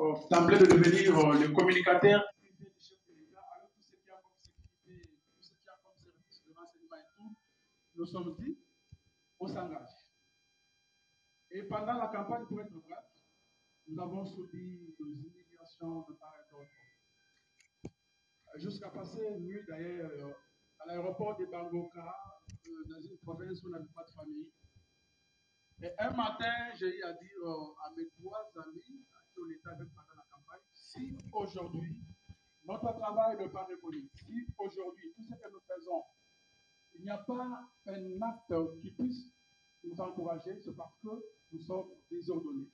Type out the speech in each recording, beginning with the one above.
d'emblée de devenir le communicateur privé du chef de l'État avec tout ce qu'il y a comme sécurité, tout ce qu'il y a comme service de renseignement et tout. Nous sommes dit, on s'engage. Et pendant la campagne, pour être bref, nous avons subi des humiliations de part et d'autre. Jusqu'à passer une nuit d'ailleurs à l'aéroport de Bangoka, dans une province où on n'avait pas de famille. Et un matin, j'ai eu à dire à mes 3 amis qui ont été avec pendant la campagne, si aujourd'hui, notre travail n'est pas reconnu, si aujourd'hui, tout ce que nous faisons, il n'y a pas un acte qui puisse nous encourager, c'est parce que nous sommes désordonnés.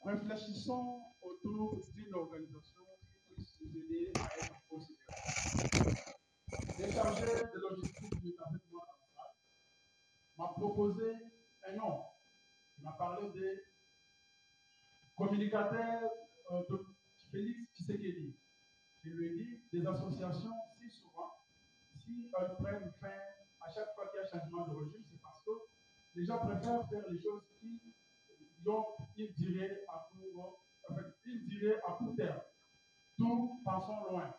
Réfléchissons autour d'une organisation qui puisse nous aider à être considérés. Le chargé de logistique qui est avec moi dans la salle m'a proposé un nom. Il m'a parlé des communicateurs de Félix Tshisekedi. Je lui ai dit, des associations, si souvent, si elles prennent fin à chaque fois qu'il y a changement de régime, c'est parce que les gens préfèrent faire les choses qui ont une durée à court terme. Nous pensons loin.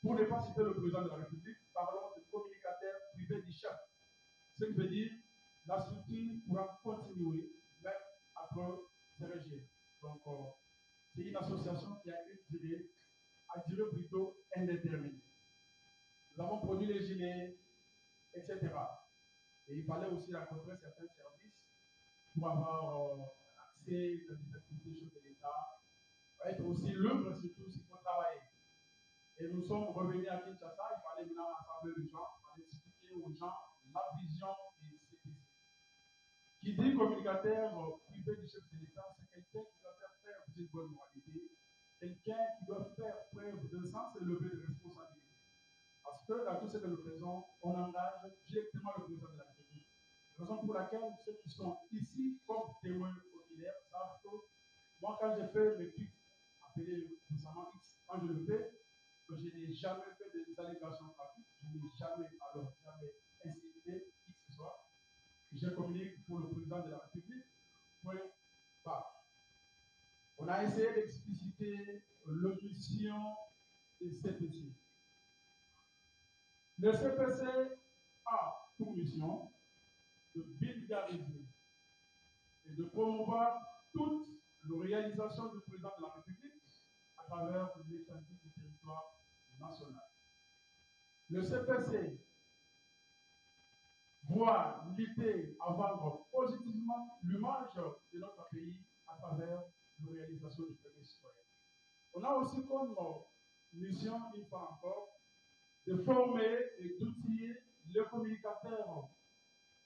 Pour ne pas citer le président de la République, parlons de communicateurs privés du chef. Ce qui veut dire la structure pourra continuer même après ce régime. Donc, c'est une association qui a une durée, à durée plutôt indéterminée. Nous avons produit les gilets, etc. Et il fallait aussi rencontrer certains services pour avoir accès à des activités de l'État, être aussi libre, surtout s'il faut travailler. Et nous sommes revenus à Kinshasa, il fallait maintenant rassembler les gens, il fallait expliquer aux gens la vision des CPC. Qui dit communicateur privé du chef de l'État, c'est quelqu'un qui doit faire preuve d'une bonne moralité, quelqu'un qui doit faire preuve d'un sens élevé de responsabilité. Parce que dans tout ce que nous faisons, on engage directement le président de la République. Raison pour laquelle ceux qui sont ici comme témoins oculaires savent que moi, quand j'ai fait mes tweets, appelés récemment X, quand je le fais, je n'ai jamais fait des allégations gratuites, je n'ai jamais incité qui que ce soit. Je communique pour le président de la République. Point barre. On a essayé d'expliciter l'audition des CPC. Le CPC a pour mission de vulgariser et de promouvoir toute la réalisation du président de la République à travers l'étendue du territoire national. Le CPC doit lutter à vendre positivement l'image de notre pays à travers la réalisation du premier citoyen. On a aussi comme mission, une fois encore, de former et d'outiller les communicateurs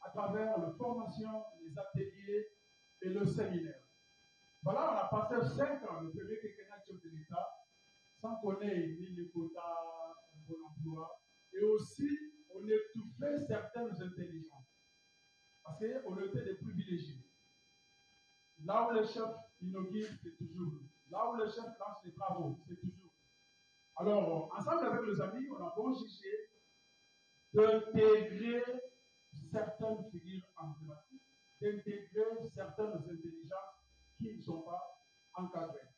à travers la formation, les ateliers et le séminaire. Voilà, on a passé 5 ans, le premier quinquennat de l'État, sans qu'on ait ni les quotas, un bon emploi, et aussi on étouffait certaines intelligences. Parce qu'on était des privilégiés. Là où le chef inaugure, c'est toujours. Là où le chef lance les travaux, c'est toujours. Alors, ensemble avec les amis, on a bon jugé d'intégrer certaines figures emblématiques, d'intégrer certaines intelligences qui ne sont pas encadrées.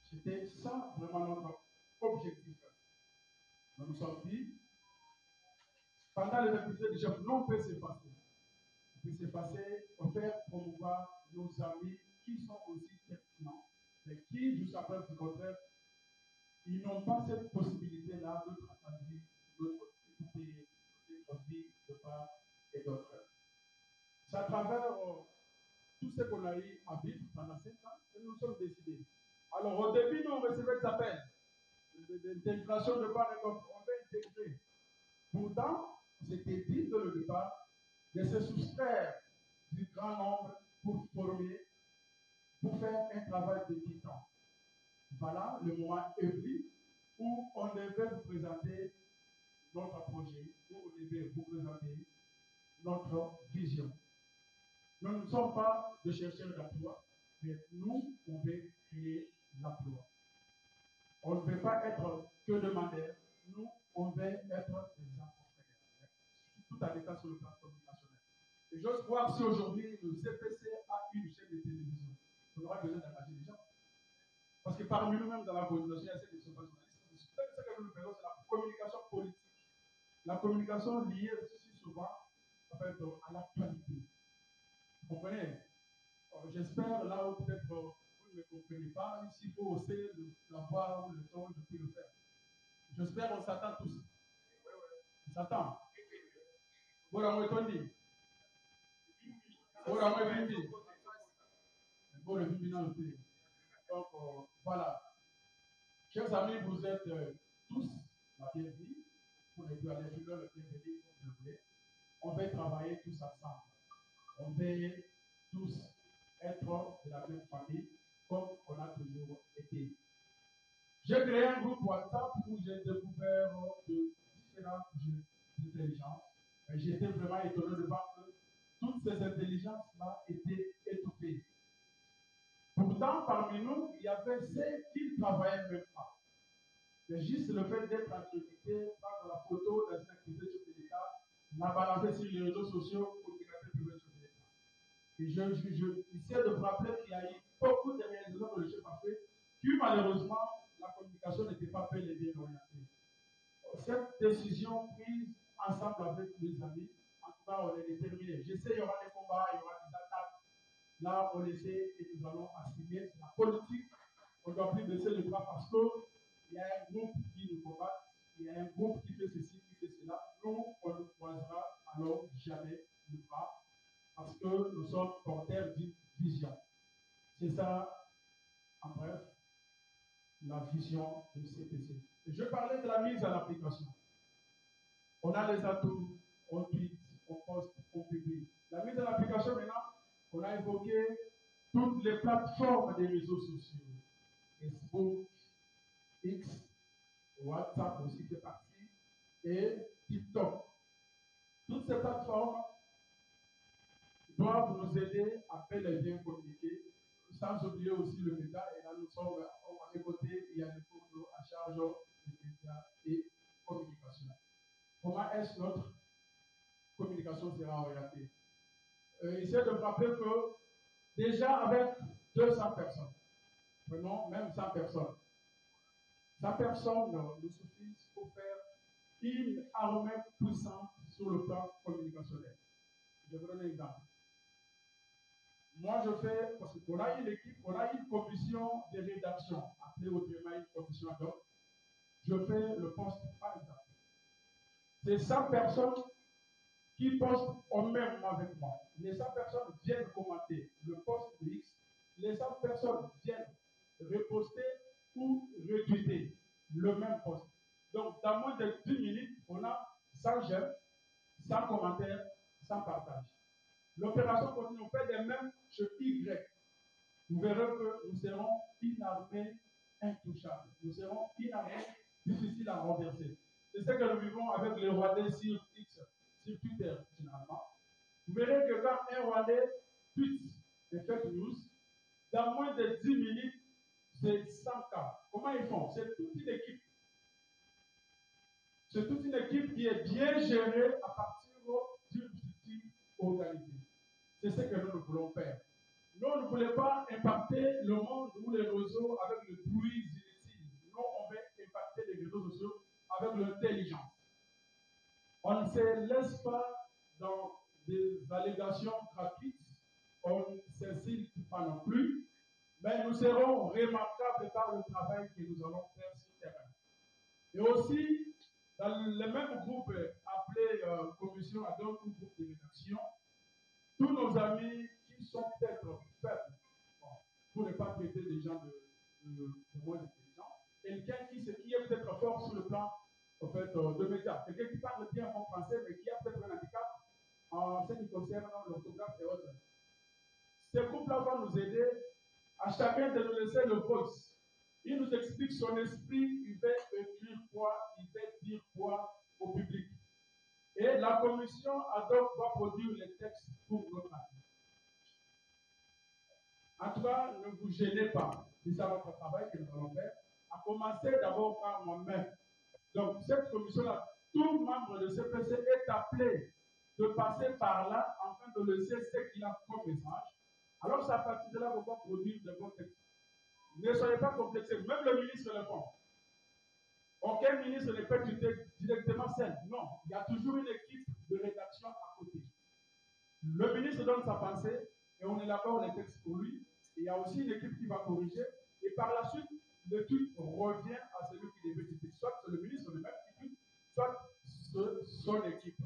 C'était ça vraiment notre objectif. Nous nous sommes dit, pendant les activités du chef, non, on peut s'effacer. On peut s'effacer, on peut promouvoir nos amis qui sont aussi pertinents, mais qui, jusqu'à preuve du contraire, ils n'ont pas cette possibilité-là de travailler, d'écouter notre vie de part et d'autre. C'est à travers tout ce qu'on a eu à vivre pendant 5 ans que nous sommes décidés. Alors, au début, nous, on recevait des appels d'intégration de part et d'autre. On veut intégrer. Pourtant, c'était dit dès le départ de se soustraire du grand nombre pour former, pour faire un travail de titan. Voilà, le moment est venu où on devait vous présenter notre projet, où on devait vous présenter notre vision. Nous ne sommes pas de chercheurs d'emploi, mais nous, on veut créer l'emploi. On ne veut pas être que demandeurs, nous, on veut être des entrepreneurs. Tout en état sur le plan communicationnel. Et j'ose voir si aujourd'hui le CPC a une chaîne de télévision. On aura besoin d'engager des gens. parmi nous-mêmes dans la coordination, il y a ceux qui ne sont pas journalistes. Ce que nous faisons, c'est la communication politique. La communication liée aussi souvent en fait, à l'actualité. Vous comprenez? J'espère, là où peut-être vous ne me comprenez pas, s'il faut hausser la voix ou le ton, je peux le faire. J'espère qu'on s'attend tous. On s'attend. Voilà, moi, Tony. Voilà, moi, Vindi. Voilà, Vindi dans le pays. Donc, voilà. Chers amis, vous êtes tous la bienvenue. Vous pouvez plus aller plus loin, le bienvenu, comme vous le voulez. On va travailler tous ensemble. On va tous être de la même famille, comme on a toujours été. J'ai créé un groupe WhatsApp où j'ai découvert de différentes intelligences. J'étais vraiment étonné de voir que toutes ces intelligences-là étaient étouffées. Pourtant, parmi nous, il y avait ceux qui ne travaillaient même pas. Mais juste le fait d'être accrédité, prendre la photo d'un activité sur l'État, l'a balancé sur les réseaux sociaux pour communicateur privé sur l'État. Et je essaie de vous rappeler qu'il y a eu beaucoup de réalisations que le chef a fait, qui malheureusement, la communication n'était pas bel et bien orientée. Cette décision prise ensemble avec mes amis, en tout cas, on est déterminés. Je sais, il y aura des combats, il y aura des attaques. Là, on essaie et nous allons assumer. C'est la politique. On ne doit plus baisser le bras parce qu'il y a un groupe qui nous combat, il y a un groupe qui fait ceci, qui fait cela. Nous, on ne croisera alors jamais le bras parce que nous sommes porteurs d'une vision. C'est ça, en bref, la vision du CPC. Je parlais de la mise en application. On a les atouts, on tweet, on poste, on publie. La mise en application maintenant, on a évoqué toutes les plateformes des réseaux sociaux. Facebook, X, WhatsApp aussi fait partie, et TikTok. Toutes ces plateformes doivent nous aider à bel et bien communiquer, sans oublier aussi le média. Et là, nous sommes à mes côtés, il y a des cours à charge des médias et communication. Comment est-ce que notre communication sera orientée? Essayez de vous rappeler que déjà avec 200 personnes, prenons même 100 personnes, 100 personnes nous suffisent pour faire une armée puissante sur le plan communicationnel. Je vous donne un exemple. Moi, je fais, parce qu'on a une équipe, on a une commission de rédaction, appelée autrement une commission ad hoc. Je fais le poste par exemple. C'est 100 personnes qui postent au même avec moi. Les 100 personnes viennent commenter le post de X. Les 100 personnes viennent reposter ou retweeter le même post. Donc, dans moins de 10 minutes, on a 100 j'aime, 100 commentaires, 100 partages. L'opération continue, on fait des mêmes chez Y. Vous verrez que nous serons une armée intouchable. Nous serons une armée difficile à renverser. C'est ce que nous vivons avec les Rwandais sur X, sur Twitter, généralement. Vous verrez que quand un Rwandais tweet des fake news, dans moins de 10 minutes, c'est 100 cas. Comment ils font? C'est toute une équipe. C'est toute une équipe qui est bien gérée à partir d'une structure organisée. C'est ce que nous voulons faire. Nous ne voulons pas impacter le monde ou les réseaux avec le bruit inutile. Nous, on veut impacter les réseaux sociaux avec l'intelligence. On ne se laisse pas dans des allégations gratuites. On ne s'insulte pas non plus. Mais nous serons remarquables par le travail que nous allons faire sur le terrain. Et aussi, dans le même groupe appelé commission ad hoc ou groupe de rédaction, tous nos amis qui sont peut-être faibles, pour ne pas traiter des gens de moins intelligents, quelqu'un qui est peut-être fort sur le plan en fait, de médias, quelqu'un qui parle bien en français, mais qui a peut-être un handicap en ce qui concerne l'orthographe et autres. Ces groupes-là vont nous aider à chacun de nous laisser le voice. Il nous explique son esprit, il va écrire quoi, il va dire quoi au public. Et la commission ad hoc va produire les textes pour notre avis. En tout cas, ne vous gênez pas. C'est ça notre travail que nous allons faire. À commencer d'abord par moi-même. Donc, cette commission-là, tout membre de CPC est appelé de passer par là afin de laisser ce qu'il a comme message. Alors, c'est à partir de là qu'on va produire de bons textes. Ne soyez pas complexés. Même le ministre le font. Aucun ministre ne peut tuer directement seul. Non, il y a toujours une équipe de rédaction à côté. Le ministre donne sa pensée et on élabore les textes pour lui. Il y a aussi une équipe qui va corriger. Et par la suite, le tweet revient à celui qui devait tweeter. Soit c'est le ministre lui-même qui tweet, soit son équipe.